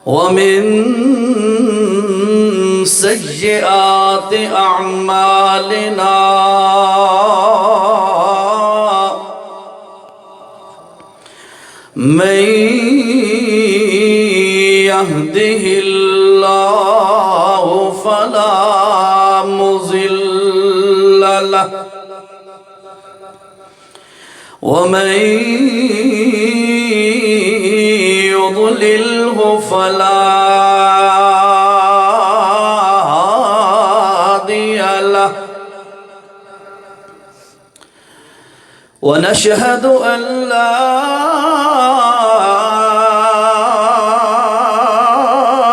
ومن سيئات أعمالنا من يهده الله فلا مضل له ومن يضلله فلا هادي له ونشهد أن لا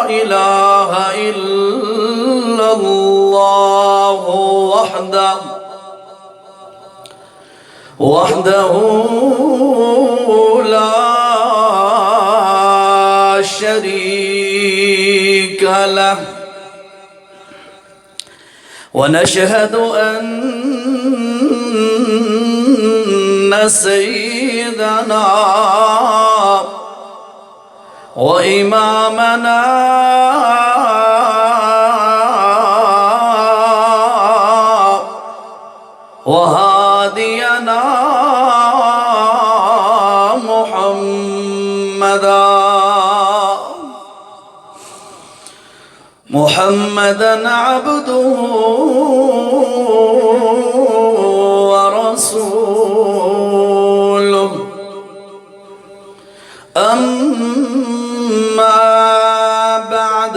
إله إلا الله وحده لا شريك له ونشهد أن سيدنا وإمامنا وهادينا محمدا عبده ورسوله أما بعد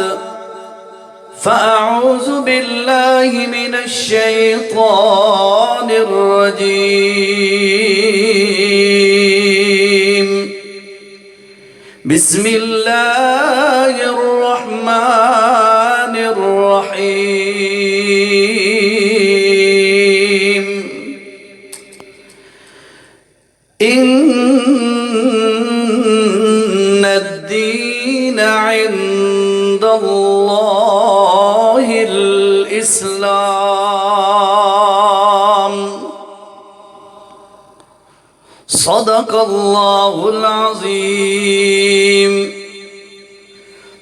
فأعوذ بالله من الشيطان الرجيم بسم الله الرحمن الرحيم إن الدين عند الله الإسلام صدق الله العظيم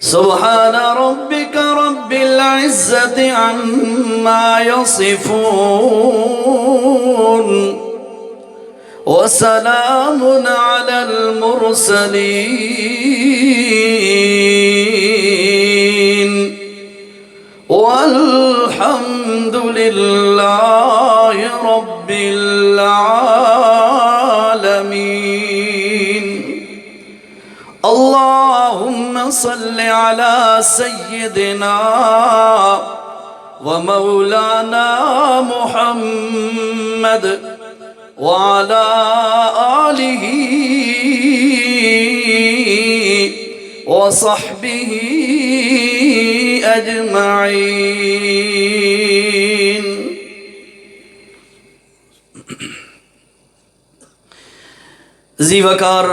سبحان ربك رب العزة عما يصفون وسلام على المرسلين والحمد لله رب العالمين اللهم صل على سيدنا ومولانا محمد وعلى آله وصحبه أجمعين ذی وقار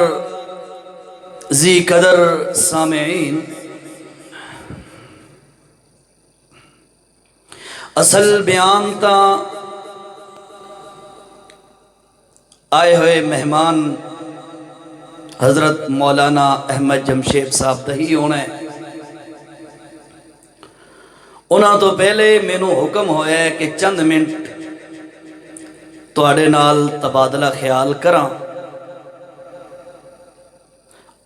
ذی قدر سامعین، اصل بیان تا آئے ہوئے مہمان حضرت مولانا احمد جمشید صاحب تہی ہونے انہاں تو پہلے مینوں حکم ہویا ہے کہ چند منٹ تواڈے نال تبادلہ خیال کراں۔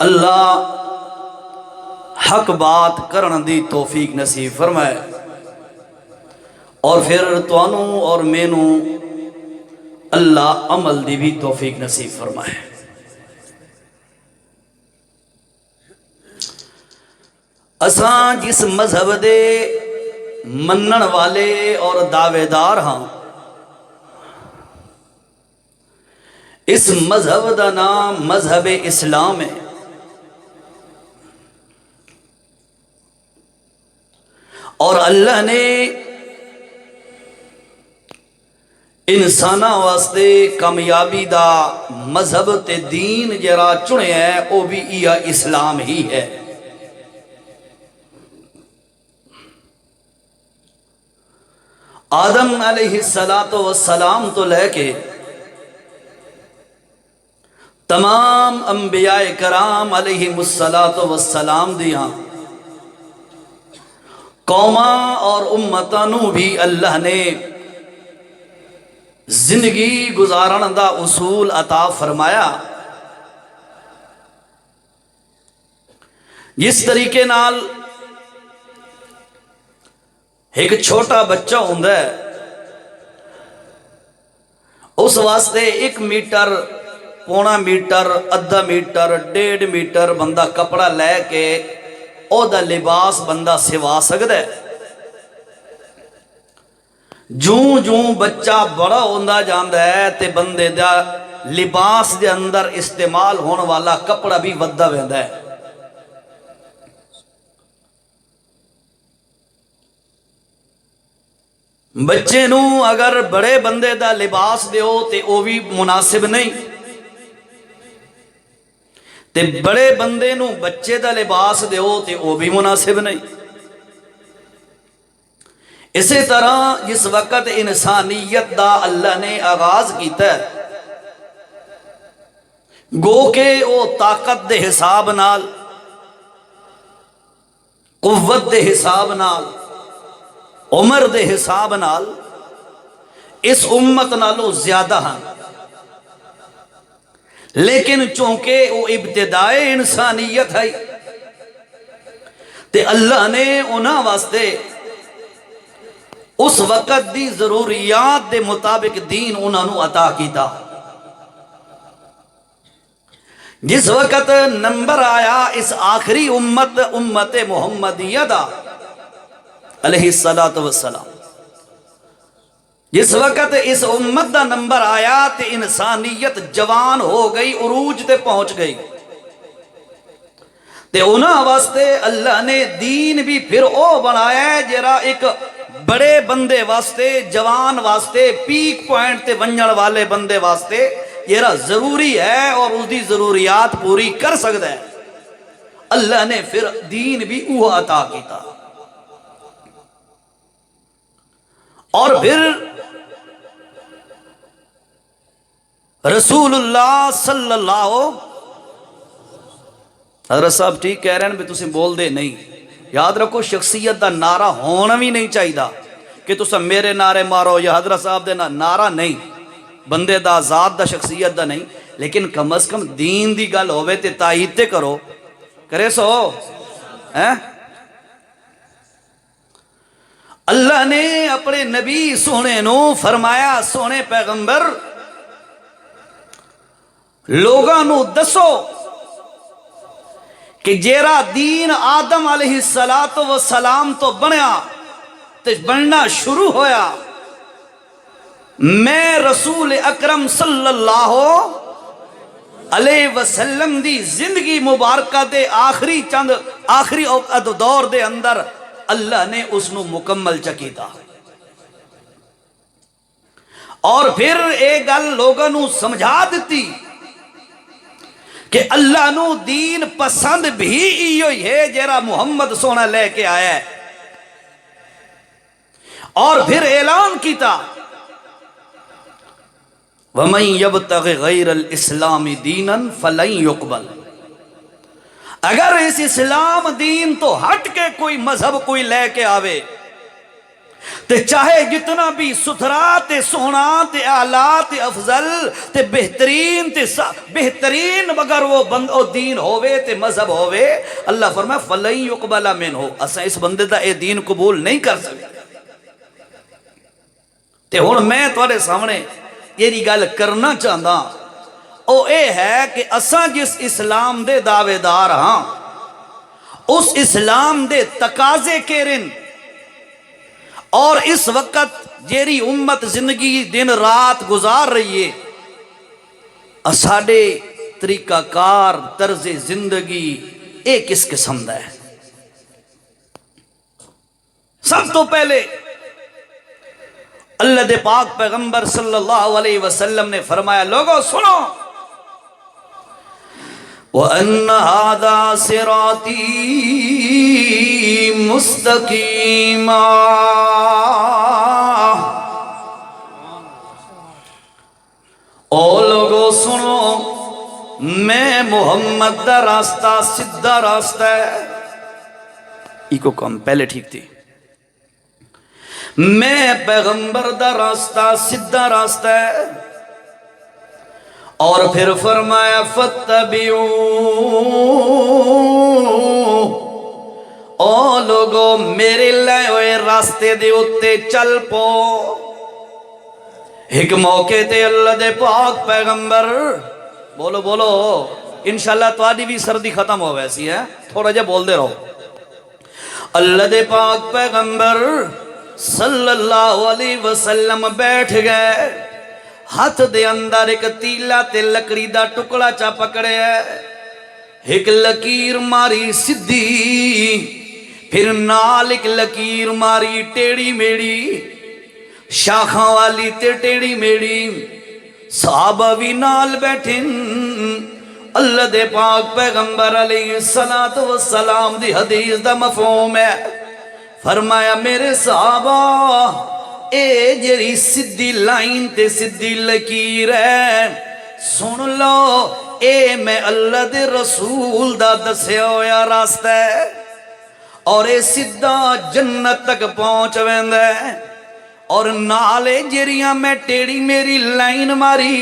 اللہ حق بات کرن دی توفیق نصیب فرمائے اور پھر توانوں اور مینوں اللہ عمل دی بھی توفیق نصیب فرمائے۔ اساں جس مذہب دے منن والے اور دعوے دار ہاں، اس مذہب دا نام مذہب اسلام ہے۔ اور اللہ نے انسانہ واسطے کامیابی دا مذہب تے دین جرا چنے ہے وہ بھی یہ اسلام ہی ہے۔ آدم علیہ السلام تو لے کے تمام انبیاء کرام علیہم السلام دیاں قوماں اور امتاں نوں بھی اللہ نے زندگی گزارن دا اصول عطا فرمایا. جس طریقے نال ایک چھوٹا بچہ ہوندا ہے اس واسطے 1 میٹر پونا میٹر ادھا میٹر 1.5 میٹر بندہ کپڑا لے کے او دا لباس بندہ سوا سکدا ہے. جوں جوں بچہ بڑا ہوندا جاندا ہے تے بندے دا لباس دے اندر استعمال ہون والا کپڑا بھی وددا ویندا ہے. بچے نوں اگر بڑے بندے دا لباس دیو تے او بھی مناسب نہیں تے بڑے بندے نوں بچے دا لباس دیو تے او بھی مناسب نہیں. اسی طرح جس وقت انسانیت دا اللہ نے آغاز کیتا ہے گو کہ او طاقت دے حساب نال قوت دے حساب نال عمر دے حساب نال اس امت نالوں زیادہ ہیں، لیکن چونکہ وہ ابتدائے انسانیت ہے تے اللہ نے انہاں واسطے اس وقت دی ضروریات دے مطابق دین انہاں نوں عطا کیتا. جس وقت نمبر آیا اس آخری امت محمدیہ دا علیہ السلام، جس وقت اس امت دا نمبر آیا تے انسانیت جوان ہو گئی، عروج تے پہنچ گئی تے انہاں واسطے اللہ نے دین بھی پھر او بنایا ہے جرا ایک بڑے بندے واسطے جوان واسطے پیک پوائنٹ تے ونجن والے بندے واسطے جرا ضروری ہے اور اس دی ضروریات پوری کر سکتا ہے. اللہ نے پھر دین بھی وہ عطا کیتا اور پھر رسول اللہ صلی اللہ حضرت صاحب ٹھیک کہہ رہے ہیں بھی تسی بول دے نہیں. یاد رکھو شخصیت دا نعرہ ہونا بھی نہیں چاہیے کہ تسا میرے نعرے مارو یا حضرت صاحب دے نعرہ نہیں، بندے دا ذات دا شخصیت دا نہیں، لیکن کم از کم دین دی گل ہوئے تے تائید تے کرو کرے سو. اللہ نے اپنے نبی سونے نو فرمایا سونے پیغمبر لوگاں نو دسو کہ جیرا دین آدم علیہ السلام تو بنیا تے بننا شروع ہویا میں رسول اکرم صلی اللہ علیہ وسلم دی زندگی مبارکہ دے آخری دور دے اندر اللہ نے اس نو مکمل چکیتا اور پھر ایک گل لوگوں نو سمجھا دیتی کہ اللہ نو دین پسند بھی ہی ہے جیرا محمد سونا لے کے آیا ہے اور پھر اعلان کیتا وَمَن يَبْتَغِ غَيْرَ الْإِسْلَامِ دِينًا فَلَن يُقْبَلْ. اگر اس اسلام دین تو ہٹ کے کوئی مذہب کوئی لے کے آوے تے چاہے جتنا بھی ستھرا تے سونا تے اعلیٰ تے افضل تے بہترین مگر وہ دین ہووے تے مذہب ہووے اللہ فرمائے فَلَن يُقْبَلَ مِنْهُ. اساں اس بندے دا اے دین قبول نہیں کر سکتے. تے ہن میں تواڈے سامنے یہ گل کرنا چاہتا او اے ہے کہ اساں جس اسلام دے دعوے دار ہاں اس اسلام دے تقاضے کیرن اور اس وقت جیری امت زندگی دن رات گزار رہی ہے ساڈے طریقہ کار طرز زندگی ایک کس قسم دا ہے. سب تو پہلے اللہ دے پاک پیغمبر صلی اللہ علیہ وسلم نے فرمایا لوگوں سنو وَأَنَّ هَذَا صِرَاطِي مُسْتَقِيمًا. او لوگوں سنو میں محمد دا راستہ سیدھا راستہ ہے، ایکو کم پہلے ٹھیک تھی، میں پیغمبر دا راستہ سیدھا راستہ ہے، اور پھر فرمایا فَاتَّبِعُوا، او لوگو میرے لائے ہوئے راستے دے اتے چل پو۔ ایک موقع تے اللہ دے پاک پیغمبر، بولو بولو انشاءاللہ تواڈی بھی سردی ختم ہو ویسی ہے، تھوڑا جا بول دے رہو۔ اللہ دے پاک پیغمبر صلی اللہ علیہ وسلم بیٹھ گئے، ہاتھ دے اندر ایک تیلا تے لکڑی دا ٹکڑا چا پکڑے ہے، ایک لکیر ماری سدھی، پھر نال ایک لکیر ماری ٹیڑی میڑی، شاخاں والی تے ٹیڑی میڑی، صحابہ بھی نال بیٹھن۔ اللہ دے پاک پیغمبر علیہ السلام دی حدیث دا مفہوم ہے، فرمایا میرے صحابہ اے جری سدھی لائن تے سدھی لکیر ہے، سن لو اے میں اللہ دے رسول دا دسیا ہویا راستہ ہے، اور اے سدھا جنت تک پہنچ ویندا ہے، اور نالے جریاں میں ٹیڑی میری لائن ماری،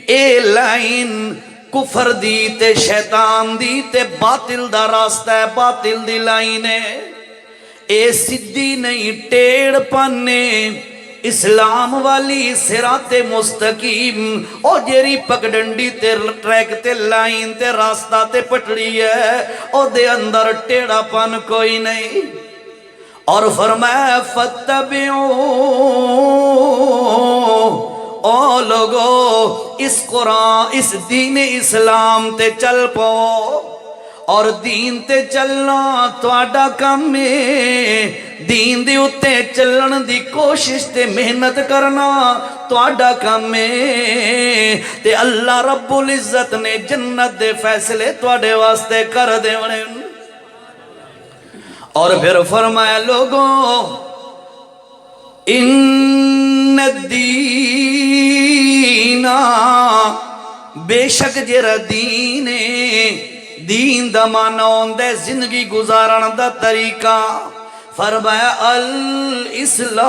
اے لائن کفر دی تے شیطان دی تے باطل دا راستہ ہے، باطل دی لائن ہے، اے سدھی نہیں ٹیڑ پانے اسلام والی صراط مستقیم، او جیری پگڈنڈی تے ٹریک تے لائن تے راستہ تے پٹڑی ہے، او دے اندر ٹیڑا پن کوئی نہیں۔ اور فرمایا فَاتَّبِعُوا، او لوگو اس قرآن اس دین اسلام تے چل پو، اور دین تے چلنا تواڈا کم ہے، دین دے اتے چلن دی کوشش تے محنت کرنا تواڈا کم ہے، تے اللہ رب العزت نے جنت دے فیصلے تواڈے واسطے کر دیونے۔ اور پھر فرمایا لوگوں ان الدین، بے شک جرا دین دین دا معنی ہوندا ہے زندگی گزارن دا طریقہ، فرمایا الاسلام،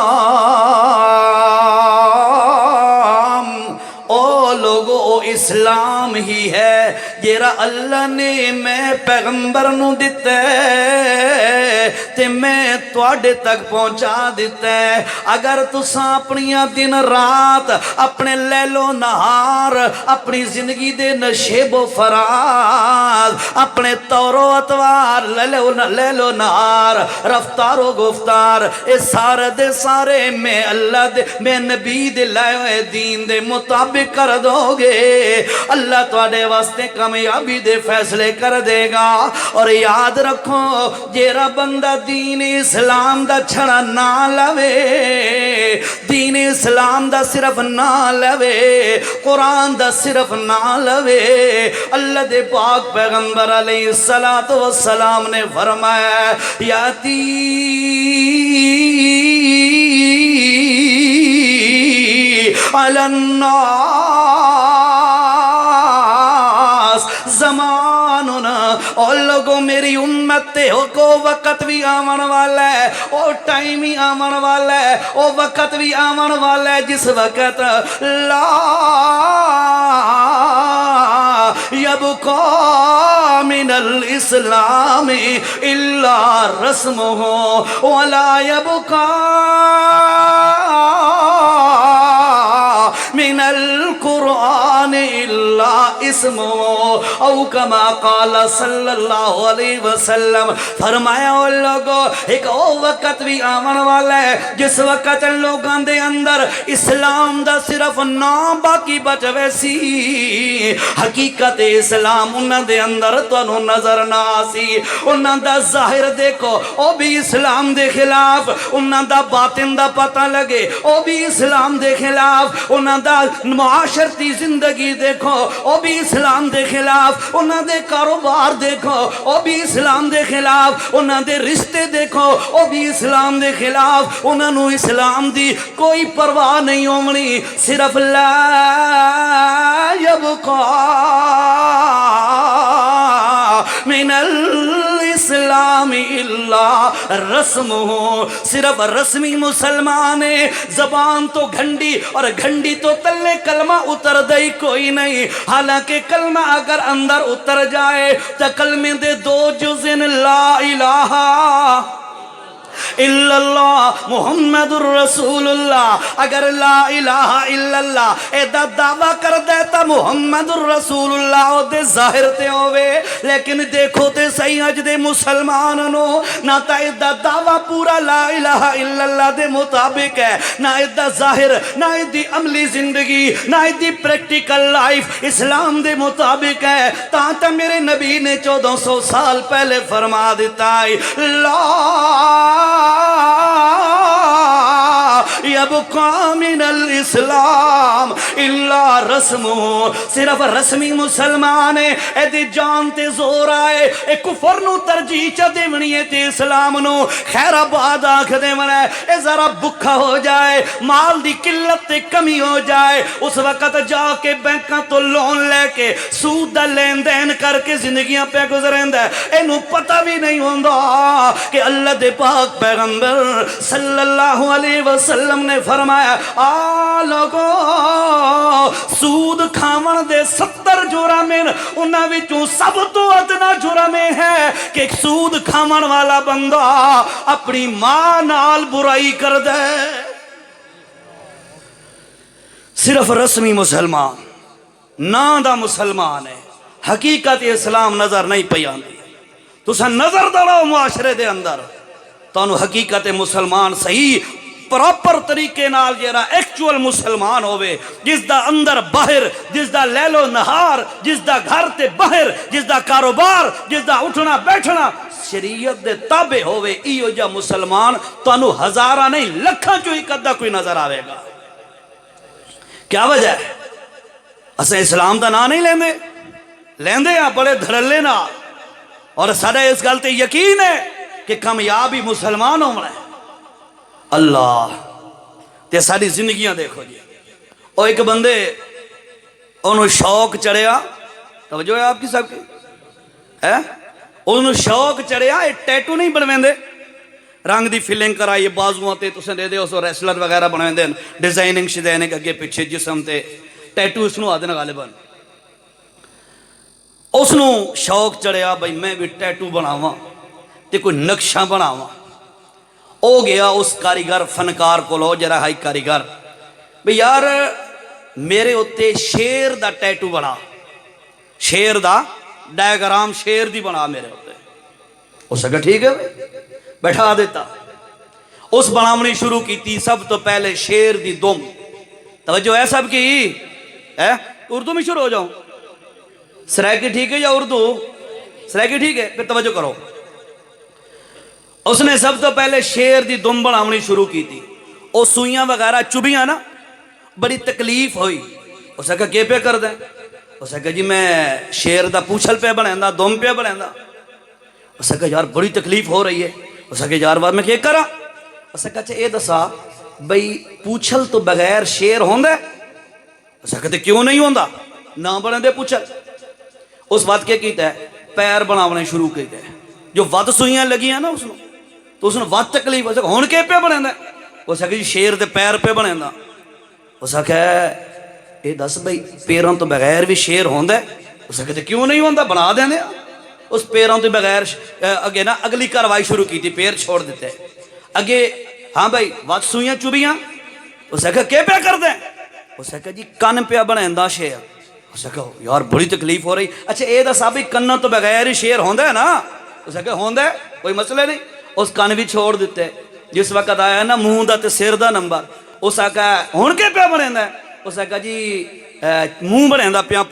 او لوگو او اسلام ہی ہے جیرا اللہ نے میں پیغمبر نو دیتا ہے تے میں تواڈے تک پہنچا دیتا ہے۔ اگر تساں اپنیاں دن رات اپنے لیل و نہار اپنی زندگی دے نشیب و فراز اپنے طور و اتوار لیل و نہار رفتار و گفتار اے سارے دے سارے میں اللہ دے میں نبی دے لائے ہوئے دین دے مطابق کر دو گے، اللہ تواڈے واسطے کامیابی دے فیصلے کر دے گا۔ اور یاد رکھو جیرا بندہ دین اسلام دا چھڑا نہ لوے، دین اسلام دا صرف نہ لوے، قرآن دا صرف نہ لوے، اللہ دے پاک پیغمبر علیہ السلام نے فرمایا یاتی علی الناس زماننا، اور لوگوں میری امت تے ہو کو وقت بھی آمن والا ہے، او ٹائم ہی آمن والا ہے، او وقت بھی آمن والا ہے جس وقت لا یبقا من الاسلام الا رسمہ ولا یبقا من القرآن الا اسمہ، او کما قال صلی اللہ علیہ وسلم، فرمایا او لوگو ایک او وقت بھی آمن والا ہے جس وقت لوگاں دے اندر اسلام دا صرف نام باقی بچ ویسی، حقیقت اسلام انہاں دے اندر تانوں نظر نہ آسی، انہاں دا ظاہر دیکھو او بھی اسلام دے خلاف، انہاں دا باطن دا پتہ لگے او بھی اسلام دے خلاف، انہاں دا معاشرتی زندگی دیکھو او بھی اسلام دے خلاف، انہاں دے کاروبار دیکھو او بھی اسلام دے خلاف، انہاں دے رشتے دیکھو او بھی اسلام دے خلاف، انہاں نو اسلام دی کوئی پرواہ نہیں ہونی، صرف لا یبقا من الاسلام الا رسم ہو، صرف رسمی مسلمان ہے، زبان تو گھنڈی اور گھنڈی تو تلے کلمہ اتر دئی کوئی نہیں، حالانکہ کلمہ اگر اندر اتر جائے تو کلمے دے دو جزن لا الہ الا اللہ محمد الرسول اللہ، اگر لا الہ الا اللہ اے دا دعویٰ کر دیتا محمد الرسول اللہ او دے ظاہر تے ہوئے، لیکن دیکھو تے صحیح اج دے مسلمانوں نہ تا اے دا دعویٰ پورا لا الہ الا اللہ دے مطابق ہے، نہ اے دا ظاہر، نہ اے دی عملی زندگی، نہ اے دی پریکٹیکل لائف اسلام دے مطابق ہے، تاں میرے نبی نے 1400 سال پہلے فرما دیتا ہے لا یبقا من الاسلام الا رسم، صرف رسمی مسلمان ہے، اے دی جان تے زور آئے، اے کفر نو ترجیح چا دیونی ہے تے اسلام نو خیر آباد آکھ دیونا ہے، اے ذرا بکھا ہو جائے، مال دی قلت تے کمی ہو جائے، اس وقت جا کے بینکاں تو لون لے کے سود دا لین دین کر کے زندگیاں پہ گزرین ہے، اینو پتہ بھی نہیں ہوندہ کہ اللہ دے پاک پیغمبر صلی اللہ علیہ وسلم نے فرمایا آ لوگو سود کھاون دے 70 جرمیں، انہاں وچوں سب تو ادنا جرم ہے کہ سود کھاون والا بندہ اپنی ماں نال برائی کر دے۔ صرف رسمی مسلمان نا دا مسلمان ہے، حقیقت اسلام نظر نہیں پئی آندی، تساں نظر دڑاؤ معاشرے دے اندر تانوں حقیقت مسلمان صحیح پراپر طریقے نال جیرا ایکچول مسلمان ہوئے، جس دا اندر باہر، جس دا لیل و نہار، جس دا گھر تے باہر، جس دا کاروبار، جس دا اٹھنا بیٹھنا شریعت دے تابع ہوئے، ایو جا مسلمان تانوں ہزارہ نہیں لکھاں چو ایک ادھا کوئی نظر آوے گا۔ کیا وجہ ہے؟ اسے اسلام دا نا نہیں لیندے ہیں بڑے دھڑلے نا، اور سارے اس گلتے یقین ہے کہ کامیابی مسلمان ہونا ہے۔ اللہ تے ساری زندگیاں دیکھو جی، اور ایک بندے انہوں شوق چڑھیا، توجہ ہے آپ کی سب کی، انہوں شوق چڑھیا، ایک ٹیٹو نہیں بنویں دے، رنگ دی فیلنگ کرائی بازوان تے تسیں دے دے اسو ریسلر وغیرہ بنویں دے، ڈیزائننگ شدینک اگے پیچھے جسم تے ٹیٹو اس نو آدھن غالباً، اس نو شوق چڑھیا بھئی میں بھی ٹیٹو بناواں تے کوئی نقشہ بناواں، او گیا اس کاریگر فنکار کو لو جرا ہائی کاریگر بھئی یار میرے ہوتے شیر دا ٹیٹو بنا، شیر دا ڈائیگرام شیر دی بنا میرے ہوتے، اس اگر ٹھیک ہے بیٹھا دیتا، اس بنامنی شروع کی تھی، سب تو پہلے شیر دی دم، توجہ ہے سب کی، اردو میں شروع ہو جاؤں، سرائکی ٹھیک ہے یا اردو؟ سرائکی ٹھیک ہے، پھر توجہ کرو۔ اس نے سب تو پہلے شیر دی دم بناونی شروع کی تھی، او سوئیاں وغیرہ چبیاں نا، بڑی تکلیف ہوئی، اس نے کہا کیا پہ کر دیں؟ اس نے کہا جی میں شیر دا پوچھل پہ بنائیں دا، دم پہ بنائیں دا۔ اس نے کہا یار بڑی تکلیف ہو رہی ہے، اس نے کہا یار بات میں کیا کرا؟ اس نے کہا اچھا اے دسا بھئی پوچھل تو بغیر شیر ہوندہ ہے؟ اس نے کہتے کیوں نہیں ہوندہ؟ نہ بنے دے پوچھل۔ اس بات کیا کیتا ہے؟ پیر بناونے شروع کیتے ہیں، جو ود سوئیاں لگی ہیں نا اس نے، تو اس نے ود تکلیف، اس نے ہون کے پہ بنے دا؟ اس نے کہا جی شیر دے پیر پہ بنے دا۔ اس نے کہا اے دس بھئی پیروں تو بغیر بھی شیر ہوندہ ہے؟ اس نے کہتے کیوں نہیں ہوندہ؟ بنا دیں دے۔ اس پیروں تو بغیر اگے نا اگلی کاروائی شروع کی تھی، پیر چھوڑ دیتے ہیں اگے، ہاں بھائی ود سوئیاں چوبیاں، اس نے کہا کیا پہ کر دیں؟ اس نے کہا جی کن پہ بنائیں دا شیر۔ اس نے کہا یار بڑی تکلیف ہو رہی، اچھا اے دسا بھی کنہ تو بغیر ہی شیر ہوندہ ہے نا؟ اس نے کہا ہوندہ ہے، کوئی مسئلہ نہیں۔ اس کن بھی چھوڑ دیتے، جس وقت آیا ہے نا منہ دا تے سر دا نمبر، اس نے کہا ہون کے پہ بنائیں دا؟ اس نے کہا جی منہ بنائیں دا پیا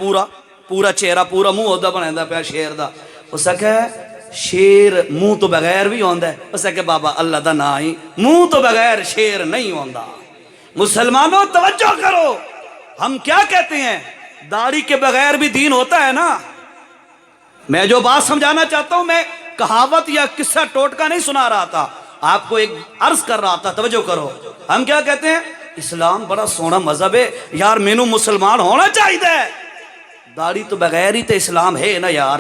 پورا چہرہ پورا منہ ہوتا بنائیں دا پیا شیر دا۔ اس نے کہا شیر منہ تو بغیر بھی ہوندہ ہے؟ اس نے کہا بابا اللہ دا نا ہی منہ تو بغیر شیر نہیں ہوندہ۔ مسلمانوں توجہ کرو، ہم کیا کہتے ہیں؟ داڑھی کے بغیر بھی دین ہوتا ہے نا۔ میں جو بات سمجھانا چاہتا ہوں، میں کہاوت یا قصہ ٹوٹکا نہیں سنا رہا تھا، آپ کو ایک عرض کر رہا تھا، توجہ کرو۔ ہم کیا کہتے ہیں؟ اسلام بڑا سونا مذہب ہے یار، مینو مسلمان ہونا چاہیے۔ داڑھی تو بغیر ہی تے اسلام ہے نا یار،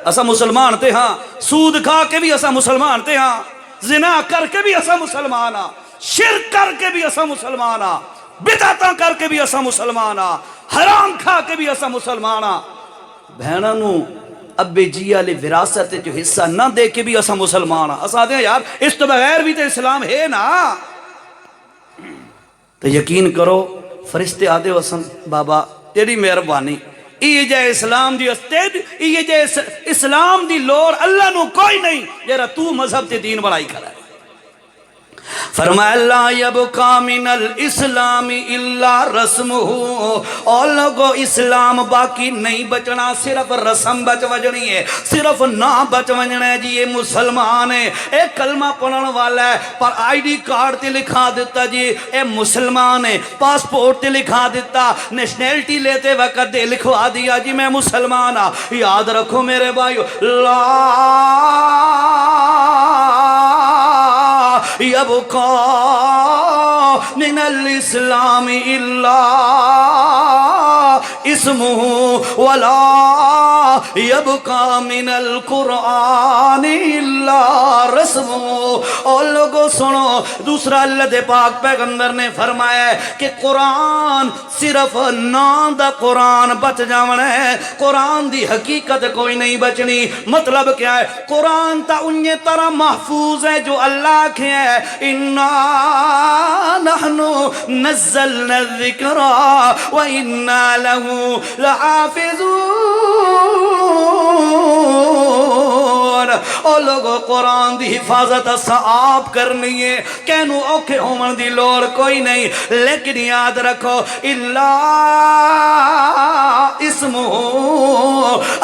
اسا مسلمان تے ہاں، سود کھا کے بھی اسا مسلمان تے ہاں، زنا کر کے بھی اسا مسلمان ہاں، شرک کر کے بھی اسا مسلمان ہاں، بدعتاں کر کے بھی اسا مسلمان ہاں، حرام کھا کے بھی اسا مسلمان ہاں۔ بہناں نو ابے جی والے وراثت جو حصہ نہ دے کے بھی اسا مسلمان ہاں۔ اسا آتے ہیں یار اس تو بغیر بھی تے اسلام ہے نا۔ تو یقین کرو فرشتے آدھے وسن بابا تیری مہربانی، یہ جائے اسلام دی استید، یہ جائے اسلام دی لوڑ اللہ نو کوئی نہیں جرا تو مذہب تے دین بڑائی کرا ہے۔ فرمایا لا یبقا من الاسلام الا رسمہ، اور لوگو اسلام باقی نہیں بچنا، صرف رسم بچ وجنی ہے، صرف نام بچ وجنا ہے۔ جی یہ مسلمان ہے، ایک کلمہ پڑھن والا ہے پر آئی ڈی کارڈ تے لکھا دیتا جی اے مسلمان ہے، پاسپورٹ تے لکھا دیتا، نیشنلٹی لیتے وقت دے لکھوا دیا جی میں مسلمان ہاں۔ یاد رکھو میرے بھائیو، لا یبقا من الاسلام الا اسمہ ولا یبقا من القرآن الا رسمہ۔ اور لوگوں سنو، دوسرا اللہ دے پاک پیغمبر نے فرمایا ہے کہ قرآن صرف نام دا قرآن بچ جاونا ہے، قرآن دی حقیقت کوئی نہیں بچنی۔ مطلب کیا ہے؟ قرآن تا انہی طرح محفوظ ہے جو اللہ کے ہے، اِنَّا نَحْنُ نَزَّلْنَا الذِّكْرَ وَإِنَّا لَهُ لَحَافِظُونَ۔ اور لوگوں قرآن دی حفاظت اسا آپ کرنی ہے، کہنو اوکے ہومن دی لوڑ کوئی نہیں، لیکن یاد رکھو الا اسمہ،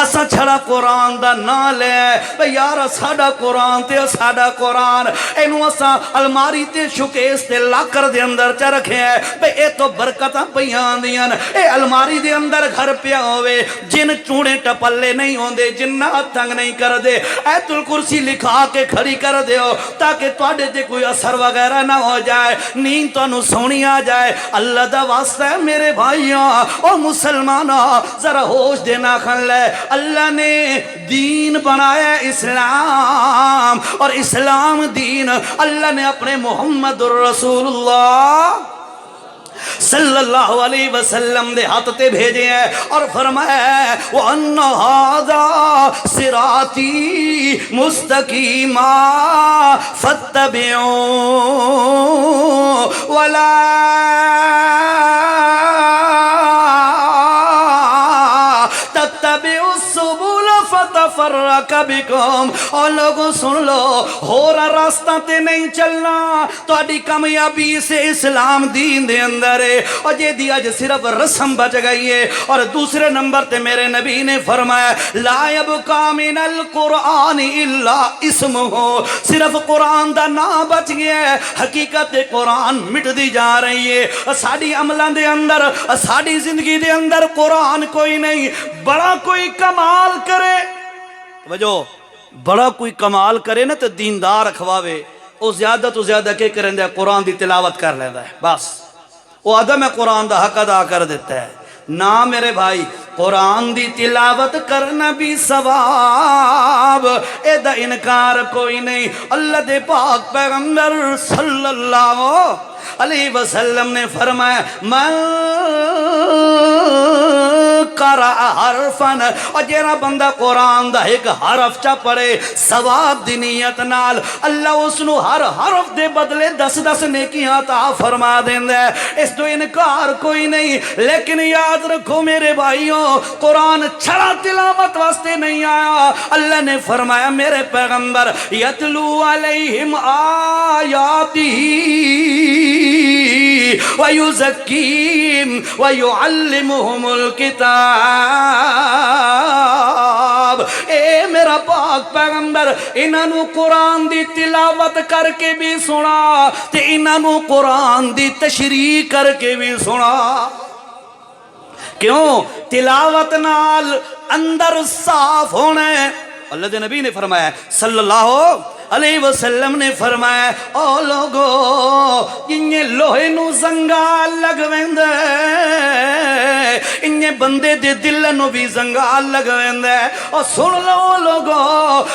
اسا چھڑا قرآن دا نا لے بھئی یار ساڑا قرآن تے ساڑا قرآن اینو اسا الماری تے شکیس تے لاکر دے اندر چا رکھے ہیں بھئی اے تو برکتاں پیان دیان، اے الماری دے اندر گھر پیا ہوئے، جن چوڑے ٹپلے نہیں ہوندے، جنات تنگ نہیں کر دے، ایت الکرسی لکھا کے کھڑی کر دے ہو تاکہ توڑے تے کوئی اثر وغیرہ نہ ہو جائے، نیند تو انو سونی آ جائے۔ اللہ دا واسطہ ہے میرے بھائیاں او مسلمانہ، ذرا ہوش دینا کھن لے، اللہ نے دین بنایا اسلام، اور اسلام دین اللہ نے اپنے محمد الرسول اللہ صلی اللہ علیہ وسلم دے ہاتھ تے بھیجے ہیں، اور فرمایا وَأَنَّ هَذَا صِرَاطِي مُسْتَقِيمًا فَاتَّبِعُوهُ وَلَا تَتَّبِعُوا السُّبُلَ فَتَفَرَّقَ بِكُمْ۔ اور لوگوں سن لو، ہو رہا راستہ تے نہیں چلنا، تو اڈی کامیابی سے اسلام دین دے اندر ہے، اور یہ دیا جو صرف رسم بچ گئی ہے۔ اور دوسرے نمبر تے میرے نبی نے فرمایا لا یبقا من القرآن الا اسمہ، صرف قرآن دا نام بچ گیا ہے، حقیقت قرآن مٹ دی جا رہی ہے۔ ساڑی عملان دے اندر، ساڑی زندگی دے اندر قرآن کوئی نہیں، بڑا کوئی کمال کرے، وجہ بڑا کوئی کمال کرے نا تو دیندار رکھواوے، او زیادہ تو زیادہ کہ کریں دے قرآن دی تلاوت کر لیندہ ہے، بس وہ عدم قرآن دا حق ادا کر دیتا ہے۔ نا میرے بھائی، قرآن دی تلاوت کرنا بھی ثواب، اے دا انکار کوئی نہیں۔ اللہ دے پاک پیغمبر صلی اللہ علیہ وسلم نے فرمایا من قرأ حرفن، اور جیرا بندہ قرآن دا ایک حرف چا پڑے ثواب دی نیت نال، اللہ اس نو ہر حرف دے بدلے 10 نیکیاں عطا فرما دیندے، اس تو انکار کوئی نہیں۔ لیکن یاد رکھو میرے بھائیوں، قرآن چھڑا تلاوت واسطے نہیں آیا، اللہ نے فرمایا میرے پیغمبر یتلو علیہم آیاتہ وَيُزَكِّيهِمْ وَيُعَلِّمُهُمُ الْكِتَابِ۔ اے میرا پاک پیغمبر، انہوں قرآن دی تلاوت کر کے بھی سنا تے انہوں قرآن دی تشریح کر کے بھی سنا۔ کیوں؟ تلاوت نال اندر صاف ہونا ہے۔ اللہ دے نبی نے فرمایا صلی اللہ علیہ وسلم نے فرمایا او لوگو انہیں لوہے نو زنگال لگویندے انہیں بندے دے دل نو بھی زنگال لگویندے اور سن لو لوگو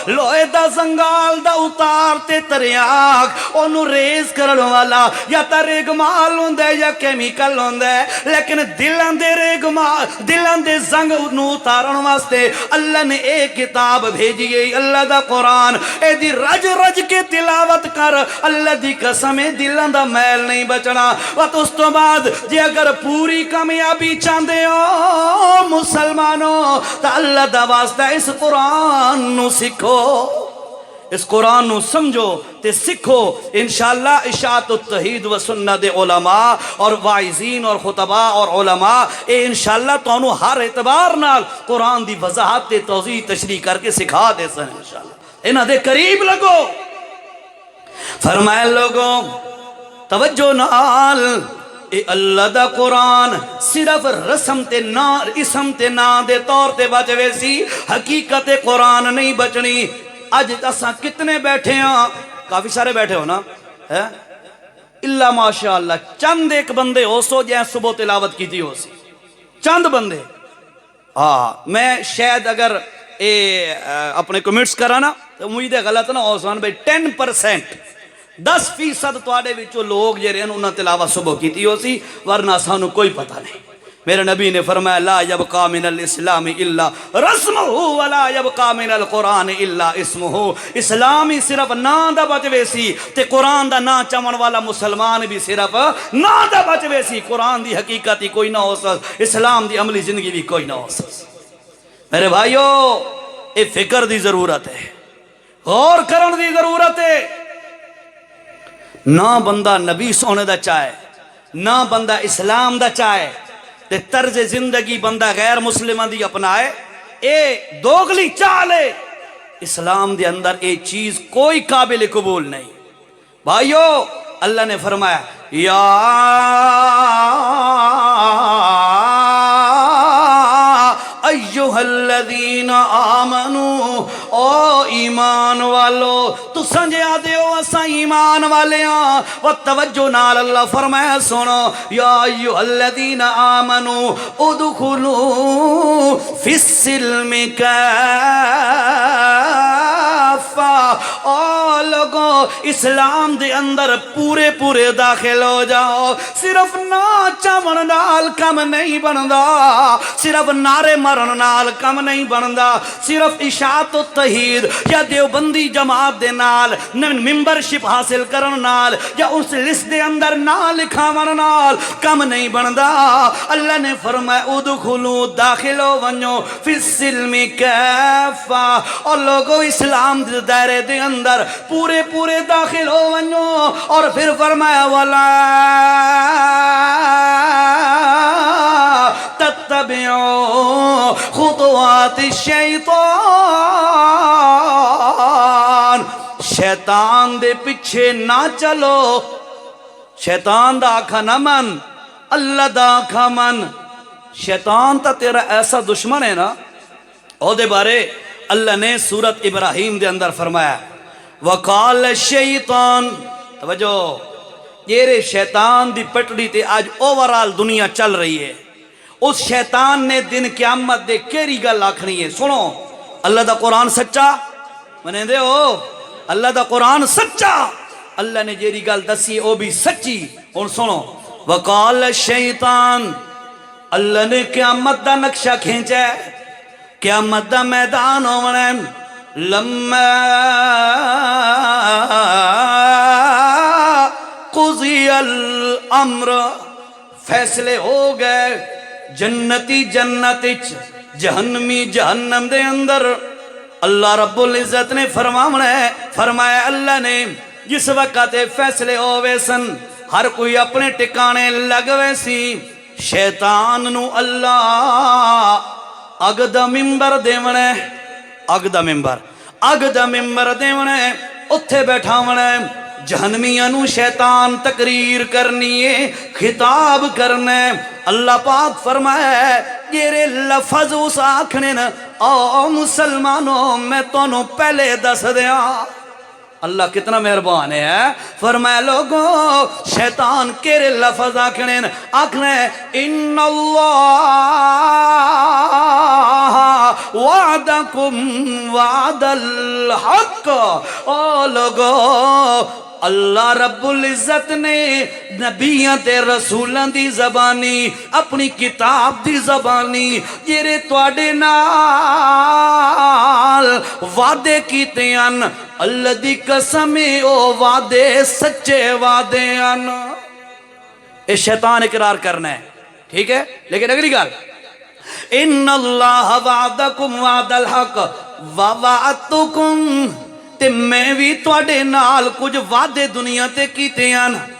لوہے دا زنگال دا اتار تے تریاک انہوں ریز کرن والا یا تا ریگمال ہوندے یا کیمیکل ہوندے لیکن دلان دے ریگمال دلان دے زنگ نو اتارن واسطے اللہ نے ایک کتاب بھیجی گئی اللہ دا قرآن اے دی رج رج کے تلاوت کر اللہ دی قسم دلان دا میل نہیں بچنا وقت اس تو بعد جی اگر پوری کامیابی چاندے ہو مسلمانوں تا اللہ دا واسطہ اس قرآن نو سکھو اس قرآن نو سمجھو تے سکھو انشاءاللہ اشاعت التوحید و سنت دے علماء اور واعظین اور خطباء اور علماء اے انشاءاللہ تو انہوں ہر اعتبار نال قرآن دی وضاحت تے توضیح تشریح کر کے سکھا دے سن انشاءاللہ انہاں دے قریب لگو فرمائے لوگوں توجہ نال اے اللہ دا قرآن صرف رسم تے نا اسم تے نا دے طور تے بچوے سی حقیقت قرآن نہیں بچنی آج تساں کتنے بیٹھے ہیں کافی سارے بیٹھے ہو نا اللہ ماشاءاللہ چند ایک بندے ہو سو جائیں صبح تلاوت کی تھی ہو سی چند بندے میں شاید اگر اپنے کمنٹس کرانا تو مجھے غلط نہ ہو سان بھئی 10% 10% تو آڑے وچو لوگ جے رہن انہاں تلاوت صبح کی تھی ہو سی ورنہ سانو کوئی پتہ نہیں میرے نبی نے فرمایا لا یبقى من الاسلام الا رسمہ ولا یبقى من القرآن الا اسمہ اسلامی صرف نا دا بچوے سی تے قرآن دا نا چمن والا مسلمان بھی صرف نا دا بچوے سی قرآن دی حقیقتی کوئی نہ ہو سک اسلام دی عملی زندگی بھی کوئی نہ ہو سک میرے بھائیو اے فکر دی ضرورت ہے غور کرن دی ضرورت ہے نہ بندہ نبی سونے دا چاہے نہ بندہ اسلام دا چاہے تے طرز زندگی بندہ غیر مسلمان دی اپنائے اے دوگلی چالے اسلام دے اندر اے چیز کوئی قابل قبول نہیں بھائیو اللہ نے فرمایا یا ایوہ الذین آمنو او ایمان والو تو سنجے آدے ہو اسا ایمان والے ہاں وتوجہ نال اللہ فرمایا سنو یا ایوہ الذین آمنو ادخلو فی السلم کافہ او لوگو اسلام دے اندر پورے پورے داخل ہو جاؤ صرف ناچا نال کم نہیں بندا صرف نعرے مرن نال کم نہیں بندا صرف اشاعت التوحید یا دیوبندی جماعت دے نال ممبرشپ حاصل کرن نال یا اس لسٹ دے اندر نال لکھاون نال کم نہیں بندا اللہ نے فرمایا ادخلوا داخلو ونجو فی السلم کافہ اور لوگو اسلام دے دائرے دے اندر پورے پورے داخل ہو ونجو اور پھر فرمایا ولا تتبعوا خطوات الشیطان شیطان دے پیچھے نہ چلو شیطان دا آکھا نہ من اللہ دا آکھا من شیطان تا تیرا ایسا دشمن ہے نا او دے بارے اللہ نے سورت ابراہیم دے اندر فرمایا وقال الشیطان توجہ یہ شیطان دی پٹڑی تے آج اوورال دنیا چل رہی ہے اس شیطان نے دن قیامت دے کیری گل آکھنی ہے سنو اللہ دا قرآن سچا منے دے ہو اللہ دا قرآن سچا اللہ نے جیری گل دسی او بھی سچی اور سنو وقال الشیطان اللہ نے قیامت دا نقشہ کھینچا ہے قیامت دا میدان ہونے لما قضی الامر فیصلے ہو گئے جنتی جنت جہنمی جہنم دے اندر اللہ رب العزت نے فرمایا اللہ نے جس وقت فیصلے ہوئے سن ہر کوئی اپنے ٹکانے لگوے سی شیطان نو اللہ اگ دا ممبر دیونے اگ دا ممبر دیونے اتھے بیٹھاونے جہنمیاں نو شیطان تقریر کرنی ہے خطاب کرنے اللہ پاک فرمائے جیرے لفظ اس آکھنے نا او مسلمانوں میں تونوں پہلے دس دیاں اللہ کتنا مہربان ہے فرمایا لوگوں شیطان کیرے لفظ آکھنے ان اللہ وعدکم وعد الحق او لوگوں اللہ رب العزت نے نبیاں تے رسولاں دی زبانی اپنی کتاب دی زبانی جیرے تواڈے نال وعدے کیتے ہیں اللہ دی قسم او وعدے سچے وعدے ہیں اے شیطان اقرار کرنا ہے ٹھیک ہے لیکن اگلی گل ان اللہ وعدکم وعد الحق ووعدتکم تے میں بھی تواڈے نال کچھ وعدے دنیا تے کیتے ہیں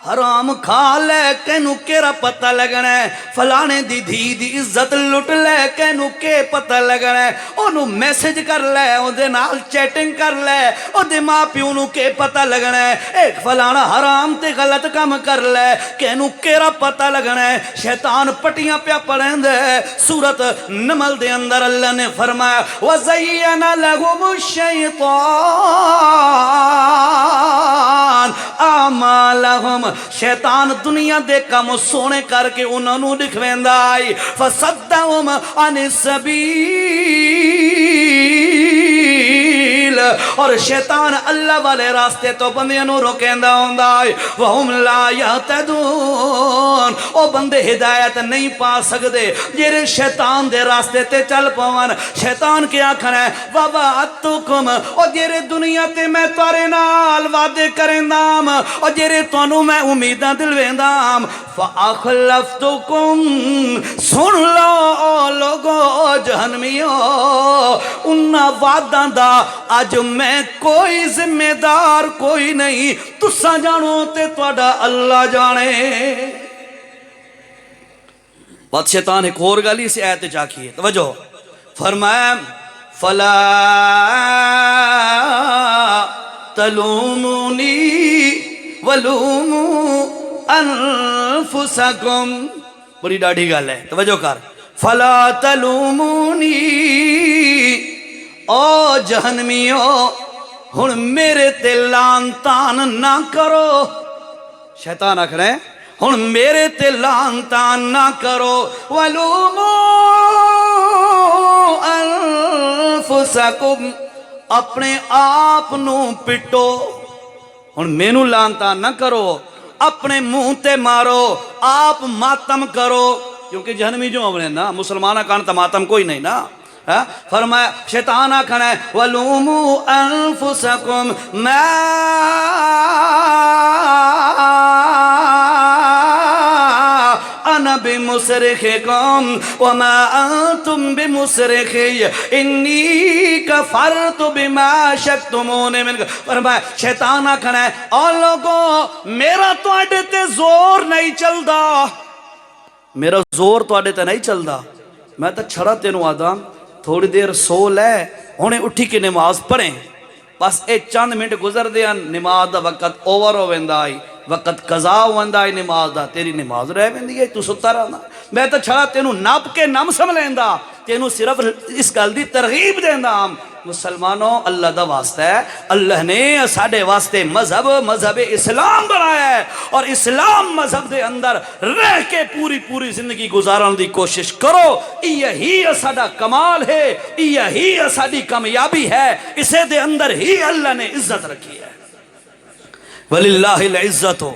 حرام کھا لے کینو کیرا پتہ لگنا ہے فلانے دی دھی دی عزت لٹ لے کینو کے پتہ لگنا ہے انہوں میسج کر لے اندے نال چیٹنگ کر لے اندے ماں پیو نو کے پتہ لگنا ہے ایک فلانا حرام تے غلط کام کر لے کینو کیرا پتہ لگنا ہے شیطان پٹیاں پیا پڑھیں دے سورت نمل دے اندر اللہ نے فرمایا وَزَيَّنَ لَهُمُ الشَّيْطَانُ أَعْمَالَهُمْ شیطان دنیا دے کم سونے کر کے انہوں نے دکھویندہ آئی فَصَدَّهُمْ عَنِ السَّبِيلِ اور شیطان اللہ والے راستے تو بندیاں نو روکیندہ ہوندہ آئی وَهُمْ لَا يَهْتَدُونَ او بندے ہدایت نہیں پا سکدے جیرے شیطان دے راستے تے چل پوان شیطان کیا کھنا ہے وَوَعَدتُکُمْ اور جیرے دنیا تے میں تارے نال وعدے کرندام اور جیرے تونوں میں امیداں دلویندام فَأَخْلَفْتُكُمْ سن لو لوگو جہنمیوں انہا وعداں دا آج میں کوئی ذمہ دار کوئی نہیں تسا جانو تے توڑا اللہ جانے بات شیطان ایک اور گالی سے آیت چاکی ہے توجہ فرمایا فَلَا تَلُومُونِي وَلُومُوا أَنفُسَكُمْ بڑی ڈاڑھی گال ہے توجہ کر فَلَا تَلُومُونِي او جہنمیوں ہن میرے تے لان تان نہ کرو شیطان آکھ رہے ہیں ہن میرے تے لان تان نہ کرو وَلُومُوا أَنفُسَكُمْ اپنے آپ نو پٹو ہن مینو لانتا نہ کرو اپنے منہ تے مارو آپ ماتم کرو کیونکہ جہنمی جو ہونے نا مسلمانہ کانتا ماتم کوئی نہیں نا فرمایا شیطان آکھنا ہے وَلُومُوا أَنفُسَكُمْ مَا أَنَا بِمُصْرِخِكُمْ وَمَا أَنْتُمْ بِمُصْرِخِيَّ إِنِّي كَفَرْتُ بِمَا شَكْتُمُونِ مِنْ فرمایا شیطان آکھنا ہے اور لوگوں میرا تو آڈے تے زور نہیں چل دا میرا زور تو آڈے تے نہیں چل دا میں تا چھڑا تینو آدم تھوڑی دیر سو لے انہیں اٹھی کی نماز پڑھیں بس ایک چند منٹ گزر دیا نماز دا وقت اوور ہو ویندہ آئی وقت قضا ہوندہ آئی نماز دا تیری نماز رہ ویندی ہے تو ستا رہنا میں تو چھڑا تینو ناپ کے نام سمجھیندہ تینو صرف اس گل دی ترغیب دیندہ ہم مسلمانوں اللہ دا واسطہ ہے اللہ نے ساڑھے واسطے مذہب اسلام بنایا ہے اور اسلام مذہب دے اندر رہ کے پوری زندگی گزارن دی کوشش کرو یہی ساڑھا کمال ہے یہی ساڑھی کامیابی ہے اسے دے اندر ہی اللہ نے عزت رکھی ہے وَلِلَّهِ الْعِزَّةُ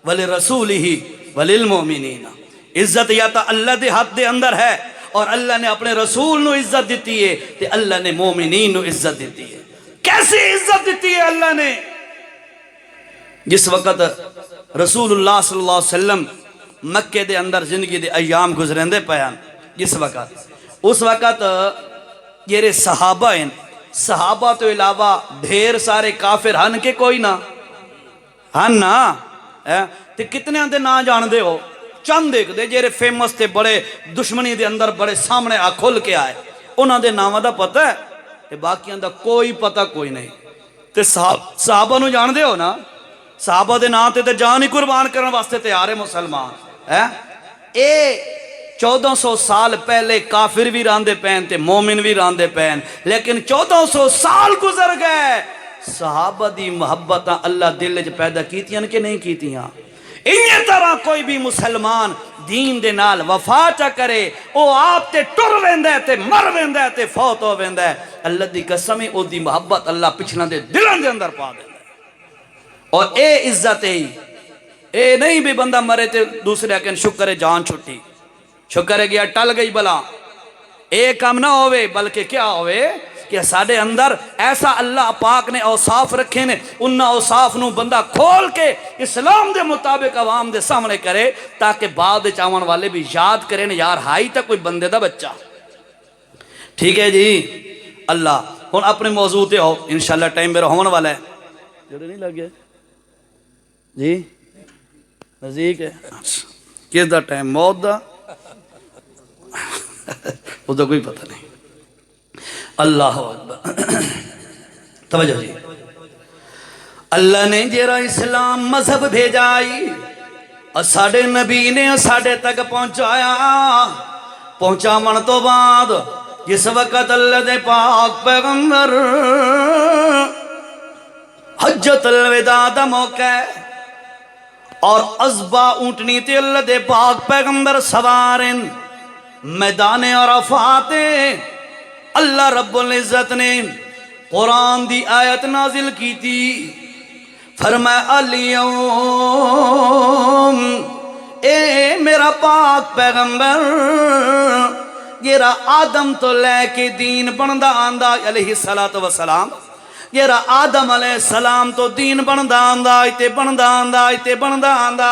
وَلِرَسُولِهِ وَلِلْمُؤْمِنِينَ عزت یا تا اللہ دے ہاتھ دے اندر ہے اور اللہ نے اپنے رسول نو عزت دیتی ہے تے اللہ نے مومنین نو عزت دیتی ہے کیسی عزت دیتی ہے اللہ نے جس وقت رسول اللہ صلی اللہ علیہ وسلم مکہ دے اندر زندگی دے ایام گزرین دے پیان جس وقت اس وقت یہ صحابہ ہیں صحابہ تو علاوہ ڈھیر سارے کافر ہن کے کوئی نہ ہن نا تے کتنے آن دے نا جان دے ہو چند دیکھ دے جیرے فیمس تے بڑے دشمنی دے اندر بڑے سامنے کھل کے آئے انہاں دے نامہ دا پتہ ہے تے باقی اندر کوئی پتہ کوئی نہیں تے صحابہ نو جان دے ہو نا صحابہ دے نا تے جان ہی قربان کرنے واسطے تیار ہے مسلمان اے 1400 سال پہلے کافر بھی راندے پین تے مومن بھی راندے پین، لیکن 1400 سال گزر گئے، صحابہ دی محبتاں اللہ دل وچ پیدا کیتیاں کہ نہیں کیتیاں؟ انہی طرح کوئی بھی مسلمان دین دے نال وفا چا کرے، او آپ تے ٹر ویندا ہے تے مر ویندا ہے تے فوت ہو ویندا ہے، اللہ دی قسم او دی محبت اللہ پچھلاں دے دلاں دے اندر پا دیندا ہے۔ اور اے عزت ہے، اے نہیں بھی بندہ مرے تے دوسرے آکن شکر ہے جان چھٹی، شکر ہے گیا ٹل گئی بلا، اے کام نہ ہوئے، بلکہ کیا ہوئے کہ ساڑھے اندر ایسا اللہ پاک نے اوصاف رکھے نے، انہا اوصاف نو بندہ کھول کے اسلام دے مطابق عوام دے سامنے کرے، تاکہ بعد چاون والے بھی یاد کریں یار ہائی تک کوئی بندے دا بچہ۔ ٹھیک ہے جی، اللہ ہن اپنے موضوع تے ہو، انشاءاللہ ٹائم میرا ہون والا ہے، جڑے نہیں لگے جی نزدیک ہے، کس دا ٹائم موت دا وہ تو کوئی پتہ نہیں۔ اللہ اکبر، توجہ جی، اللہ نے جیرا اسلام مذہب بھیجائی اور ساڑھے نبی نے ساڑھے تک پہنچایا، پہنچا من تو بعد جس وقت اللہ دے پاک پیغمبر حجت الوداع دا موقع ہے اور ازبا اونٹنی تے اللہ دے پاک پیغمبر سوارن میدان عرفات، اللہ رب العزت نے قرآن دی آیت نازل کی تھی، فرمایا الیوم، اے میرا پاک پیغمبر، یہ آدم تو لے کے دین بندہ آندہ علیہ السلام، یہ آدم علیہ السلام تو دین بندہ آندہ تے بندہ آندہ تے بندہ آندہ،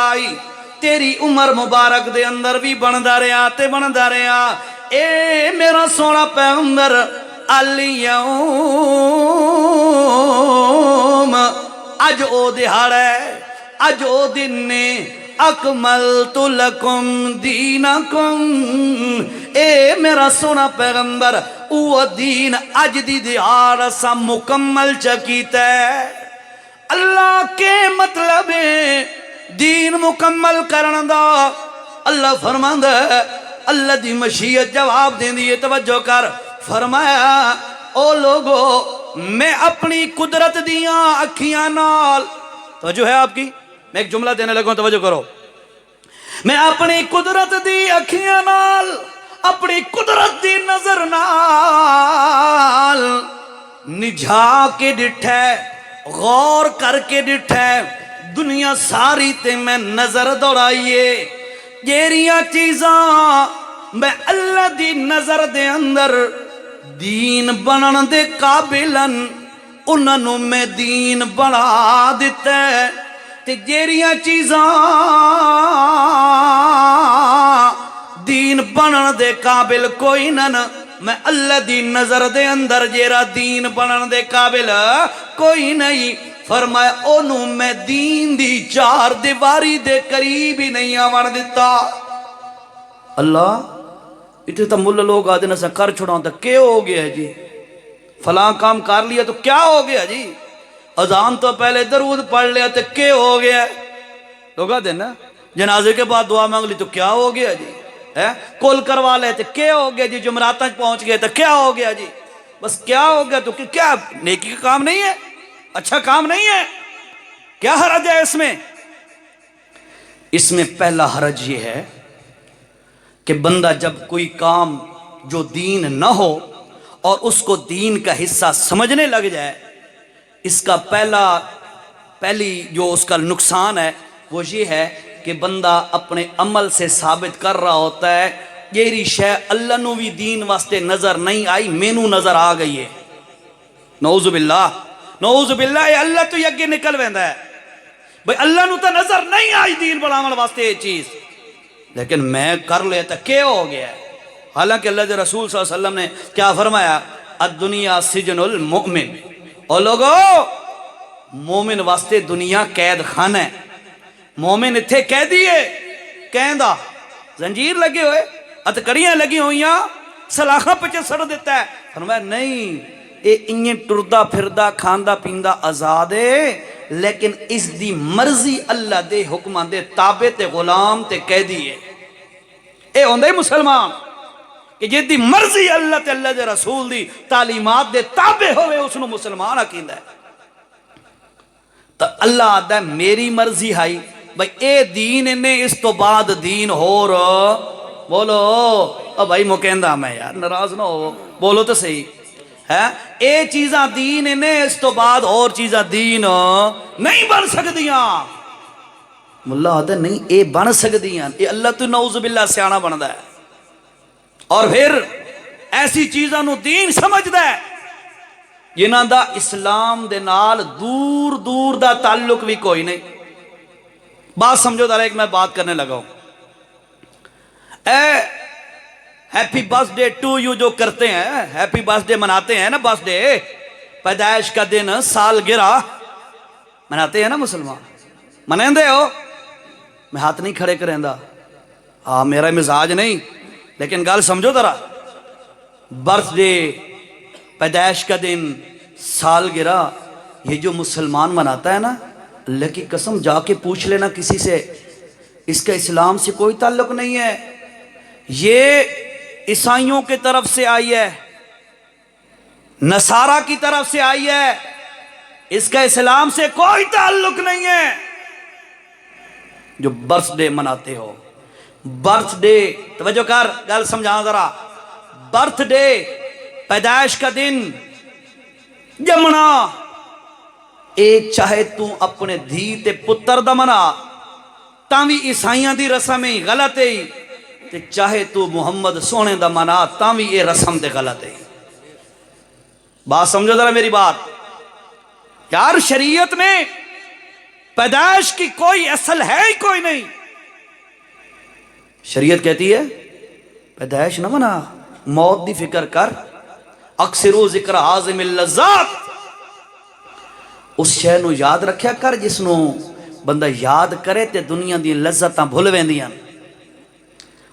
تیری عمر مبارک دے اندر بھی بندہ رہا تے بندہ رہا، اے میرا سونا پیغمبر الیوم، اج او دہاڑ ہے، اج او دن نے، اکملت لکم دینکم، اے میرا سونا پیغمبر او دین اج دی دہاڑ سا مکمل چکیتا ہے۔ اللہ کے مطلب دین مکمل کرن دا، اللہ فرماندا ہے، اللہ دی مشیت جواب دین دیئے، توجہ کر، فرمایا او لوگو میں اپنی قدرت دیاں اکھیاں نال، توجہ ہے آپ کی، میں ایک جملہ دینے لگوں توجہ کرو، میں اپنی قدرت دی اکھیاں نال، اپنی قدرت دی نظر نال نجھا کے ڈٹھے، غور کر کے ڈٹھے، دنیا ساری تے میں نظر دوڑائیے، جیریاں چیزاں میں اللہ دی نظر دے اندر دین بنن دے قابلن انہوں میں دین بنا دیتا ہے، تے جیریاں چیزاں دین بنن دے قابل کوئی نہ، میں اللہ دی نظر دے اندر جیرا دین بنن دے قابل کوئی نہیں، فرمایا اونوں میں دین دی چار دیواری دے قریب ہی نہیں آوان دیتا۔ اللہ اتنے تو مل لوگ آدھے نسا کر چھڑاؤں تا کیا ہو گیا ہے جی، فلاں کام کر لیا تو کیا ہو گیا جی، اذان تو پہلے درود پڑھ لیا تو کیا ہو گیا ہے، لوگ آدھے نا جنازے کے بعد دعا مانگ لی تو کیا ہو گیا جی، کول کروا لے تو کیا ہو گیا جی، جمعراتاں پہنچ گئے تو کیا ہو گیا جی، بس کیا ہو گیا تو کیا نیکی کا کام نہیں ہے، اچھا کام نہیں ہے، کیا حرج ہے اس میں؟ اس میں پہلا حرج یہ ہے کہ بندہ جب کوئی کام جو دین نہ ہو اور اس کو دین کا حصہ سمجھنے لگ جائے، اس کا پہلی جو اس کا نقصان ہے وہ یہ ہے کہ بندہ اپنے عمل سے ثابت کر رہا ہوتا ہے یہ شے اللہ نو بھی دین واسطے نظر نہیں آئی، مینوں نظر آ گئی ہے، نعوذ باللہ نعوذ باللہ، یہ اللہ تو یگے نکل ویندا ہے بھئی اللہ نو تو نظر نہیں آئی دین بناون واسطے یہ چیز، لیکن میں کر لیا تو کیا ہو گیا ہے؟ حالانکہ اللہ دے رسول صلی اللہ علیہ وسلم نے کیا فرمایا، الدنیا سجن المؤمن، اور لوگو مومن واسطے دنیا قید خانہ ہے، مومن اتھے قیدی ہے، کہندہ زنجیر لگے ہوئے، اتکڑیاں لگی ہوئیاں، سلاخہ پچھے سڑ دیتا ہے، فرمایا نہیں، اے انہیں ٹردہ پھردہ کھاندہ پیندہ آزاد ہے، لیکن اس دی مرضی اللہ دے حکمہ دے تابع تے غلام تے قیدی ہے۔ اے ہوندا ہی مسلمان کہ جدی مرضی اللہ تے اللہ دے رسول دی تعلیمات دے تابع ہوئے اس نو مسلمان آکیندا ہے۔ تو اللہ آدھا ہے میری مرضی ہائی بھائی اے دین انہیں اس تو بعد دین ہو رہا بولو او بھائی مکیندہ میں یار ناراض نہ ہو بولو تو صحیح ہے اے چیزاں دین انہیں اس تو بعد اور چیزاں دین نہیں بن سکدیاں۔ ملا آدھا نہیں اے بن سکدیاں اے اللہ تو نعوذ باللہ سیانہ بندا ہے اور پھر ایسی چیزاں نو دین سمجھدا ہے جنہاں دا اسلام دے نال دور دور دا تعلق بھی کوئی نہیں۔ بات سمجھو ذرا ایک میں بات کرنے لگا ہوں a happy birthday to you یو جو کرتے ہیں ہیپی برتھ ڈے مناتے ہیں نا برتھ ڈے پیدائش کا دن سالگرہ مناتے ہیں نا مسلمان منیندے ہو میں ہاتھ نہیں کھڑے کریں دا میرا مزاج نہیں لیکن گال سمجھو ذرا برتھ ڈے پیدائش کا دن سالگرہ یہ جو مسلمان مناتا ہے نا اللہ کی قسم جا کے پوچھ لینا کسی سے اس کا اسلام سے کوئی تعلق نہیں ہے یہ عیسائیوں کی طرف سے آئی ہے نصارہ کی طرف سے آئی ہے اس کا اسلام سے کوئی تعلق نہیں ہے جو برتھ ڈے مناتے ہو۔ برتھ ڈے توجہ کر گل سمجھانا ذرا برتھ ڈے پیدائش کا دن جمنا اے چاہے تو اپنے دھی تے پتر دا منا تاوی عیسائیاں دی رسم ہی غلط ہے تے چاہے تو محمد سونے دا منا تاوی اے رسم تے غلط ہے۔ بات سمجھو ذرا میری بات یار شریعت میں پیدائش کی کوئی اصل ہے ہی کوئی نہیں۔ شریعت کہتی ہے پیدائش نہ منا موت دی فکر کر اکثرو ذکر عازم اللذات اس شے نو یاد رکھیا کر جس نو بندہ یاد کرے تے دنیا دی لذتاں بھول ویندیاں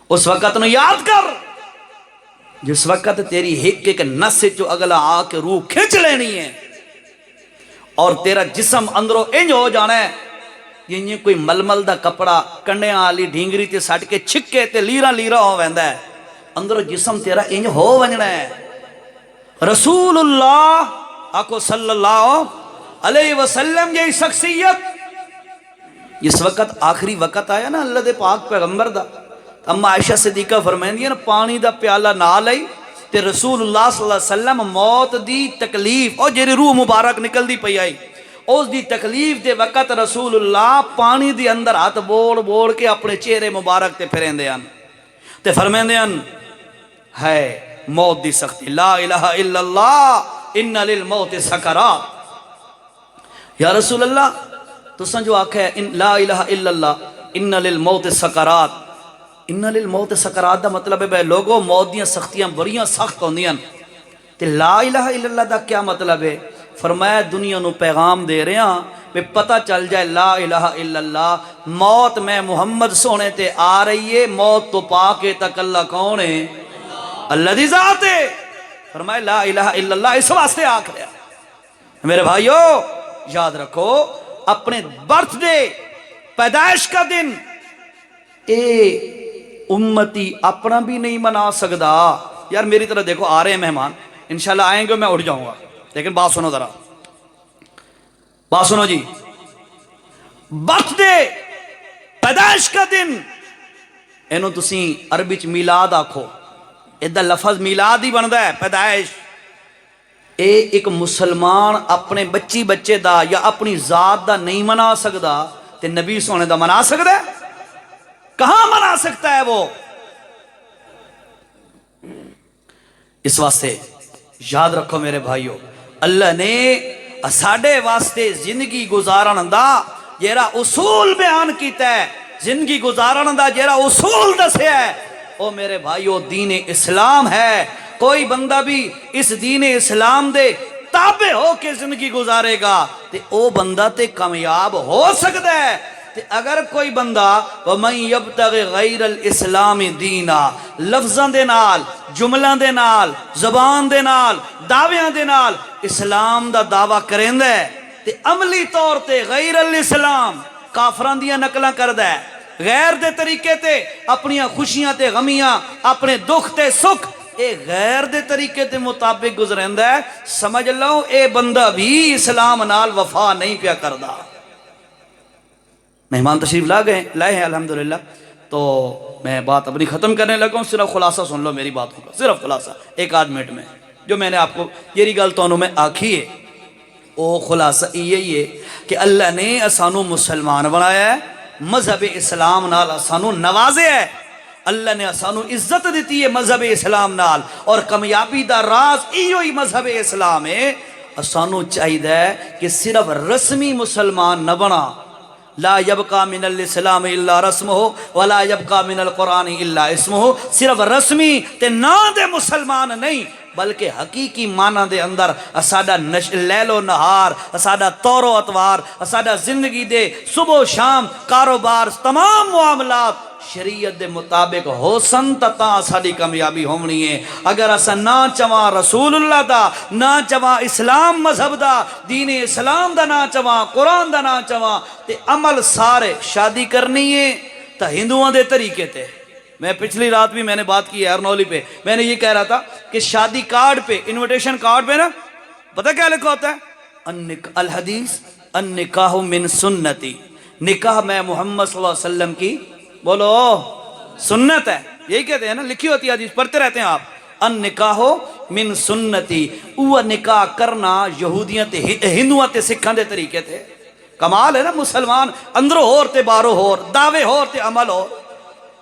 اس وقت نو یاد کر جس وقت تیری ہک ایک نس جو اگلا آ کے روح کھینچ لینی ہے اور تیرا جسم اندروں انج ہو جانا ہے یہ کوئی ململ دا کپڑا کنڈیاں والی ڈھینگری تے سٹ کے چھکے تے لیرا لیرا ہو ویندا ہے اندروں جسم تیرا انج ہو ونجنا ہے۔ رسول اللہ آکو صلی اللہ علیہ وسلم یہ شخصیت جس وقت آخری وقت آیا نا اللہ دے پاک پیغمبر دا اما عائشہ صدیقہ فرمائیں دی نا پانی دا پیالہ نہ لئی تے رسول اللہ صلی اللہ علیہ وسلم موت دی تکلیف اور جیری روح مبارک نکل دی پئی آئی اس دی تکلیف دے وقت رسول اللہ پانی دی اندر ہاتھ بوڑ بوڑ کے اپنے چہرے مبارک تے پھریں دے تے فرمائیں دے ہے موت دی سختی لا الہ الا اللہ ان للموت سکرات یا رسول اللہ تو سنجو آکھا ہے لا الہ الا اللہ ان للموت سکرات ان للموت سکرات دا مطلب ہے بے لوگوں موت دیاں سختیاں بڑیاں سخت ہوندیاں تے لا الہ الا اللہ دا کیا مطلب ہے فرمایا دنیا نو پیغام دے رہے ہیں بے پتہ چل جائے لا الہ الا اللہ موت میں محمد سونے تے آ رہی ہے موت تو پاکے تک اللہ کون ہے اللہ دی ذات ہے فرمایا لا الہ الا اللہ اس واسطے آکھ رہا میرے بھائیو یاد رکھو اپنے برتھ ڈے پیدائش کا دن اے امتی اپنا بھی نہیں منا سکدا یار میری طرح دیکھو آ رہے ہیں مہمان انشاءاللہ آئیں گے میں اٹھ جاؤں گا لیکن بات سنو ذرا بات سنو جی برتھ ڈے پیدائش کا دن اینو تسی عربی چ میلاد آکھو ادھا لفظ میلاد ہی بندا ہے پیدائش اے ایک مسلمان اپنے بچی بچے دا یا اپنی ذات دا نہیں منا سکدا تے نبی سونے دا منا سکدا ہے کہاں منا سکتا ہے وہ اس واسطے یاد رکھو میرے بھائیو اللہ نے ساڈے واسطے زندگی گزارن دا جیرا اصول بیان کیتا ہے زندگی گزارن دا جیرا اصول دسیا ہے او میرے بھائیو دین اسلام ہے کوئی بندہ بھی اس دین اسلام دے تابع ہو کے زندگی گزارے گا تے او بندہ تے کامیاب ہو سکتا ہے تے اگر کوئی بندہ وَمَنْ يَبْتَغِ غَيْرَ الْإِسْلَامِ دِينَ لفظاں دے نال جملوں دے نال زبان دے نال دعویاں دے نال اسلام دا دعویٰ کریندا ہے تے عملی طور تے غیر الاسلام کافران دیاں نقلاں کردا ہے غیر دے طریقے تے اپنی خوشیاں تے غمیاں اپنے دکھ تے سکھ اے غیر دے طریقے تے مطابق گزریندا ہے، سمجھ لو اے بندہ بھی اسلام نال وفا نہیں پیا کردا۔ مہمان تشریف لائے ہیں الحمدللہ، تو میں بات اپنی ختم کرنے لگا ہوں، صرف خلاصہ سن لو میری باتوں کا، صرف خلاصہ ایک آدھ منٹ میں جو میں نے آپ کو یہ گل تو میں آکھی ہے، وہ خلاصہ یہی ہے کہ اللہ نے اسانو مسلمان بنایا ہے، مذہب اسلام نال اسانو نوازے ہے، اللہ نے اسانو عزت دیتی ہے مذہب اسلام نال، اور کامیابی دا راز ہی مذہب اسلام ہے۔ اسانو چاہیے کہ صرف رسمی مسلمان نہ بنا، لا یبقا من الاسلام الا رسمہ ولا یبقا من القرآن الا اسمہ، صرف رسمی تے نا دے مسلمان نہیں بلکہ حقیقی معنی دے اندر اساڈا لیل و نہار، اساڈا طور و اتوار، اساڈا زندگی دے صبح و شام کاروبار تمام معاملات شریعت دے مطابق ہو سن تا ساری کامیابی ہونی ہے۔ اگر اسا نہ چواں رسول اللہ دا، نہ چواں اسلام مذہب دا، دین اسلام دا نہ چواں، قرآن دا نہ چواں، تے عمل سارے شادی کرنی ہے تا ہندوؤں دے طریقے تے۔ میں پچھلی رات بھی میں نے بات کی ہے ارنولی پہ، میں نے یہ کہہ رہا تھا کہ شادی کارڈ پہ، انویٹیشن کارڈ پہ نا پتہ کیا لکھا ہوتا ہے؟ الحدیث النکاح من سنتی، نکاح میں محمد صلی اللہ علیہ وسلم کی بولو سنت ہے، یہی کہتے ہیں نا، لکھی ہوتی ہے حدیث، پڑھتے رہتے ہیں آپ، النکاح من سنتی، وہ نکاح کرنا یہودیاں تے ہندوؤں تے سکھاں دے طریقے تھے۔ کمال ہے نا، مسلمان اندروں ہور تے باروں ہور، دعوے ہور تے عمل ہور۔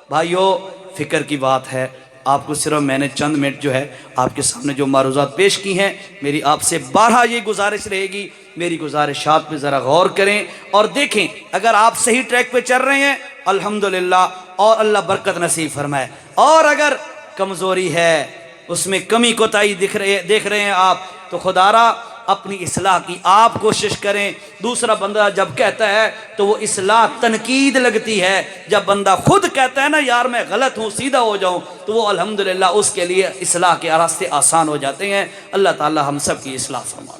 بھائیو فکر کی بات ہے، آپ کو صرف میں نے چند منٹ جو ہے آپ کے سامنے جو معروضات پیش کی ہیں، میری آپ سے بارہا یہ گزارش رہے گی، میری گزارشات پہ ذرا غور کریں اور دیکھیں، اگر آپ صحیح ٹریک پہ چل رہے ہیں الحمدللہ اور اللہ برکت نصیب فرمائے، اور اگر کمزوری ہے، اس میں کمی کوتاہی دیکھ رہے ہیں آپ، تو خدا را اپنی اصلاح کی آپ کوشش کریں۔ دوسرا بندہ جب کہتا ہے تو وہ اصلاح تنقید لگتی ہے، جب بندہ خود کہتا ہے نا یار میں غلط ہوں سیدھا ہو جاؤں، تو وہ الحمدللہ اس کے لیے اصلاح کے راستے آسان ہو جاتے ہیں۔ اللہ تعالی ہم سب کی اصلاح فرمائے۔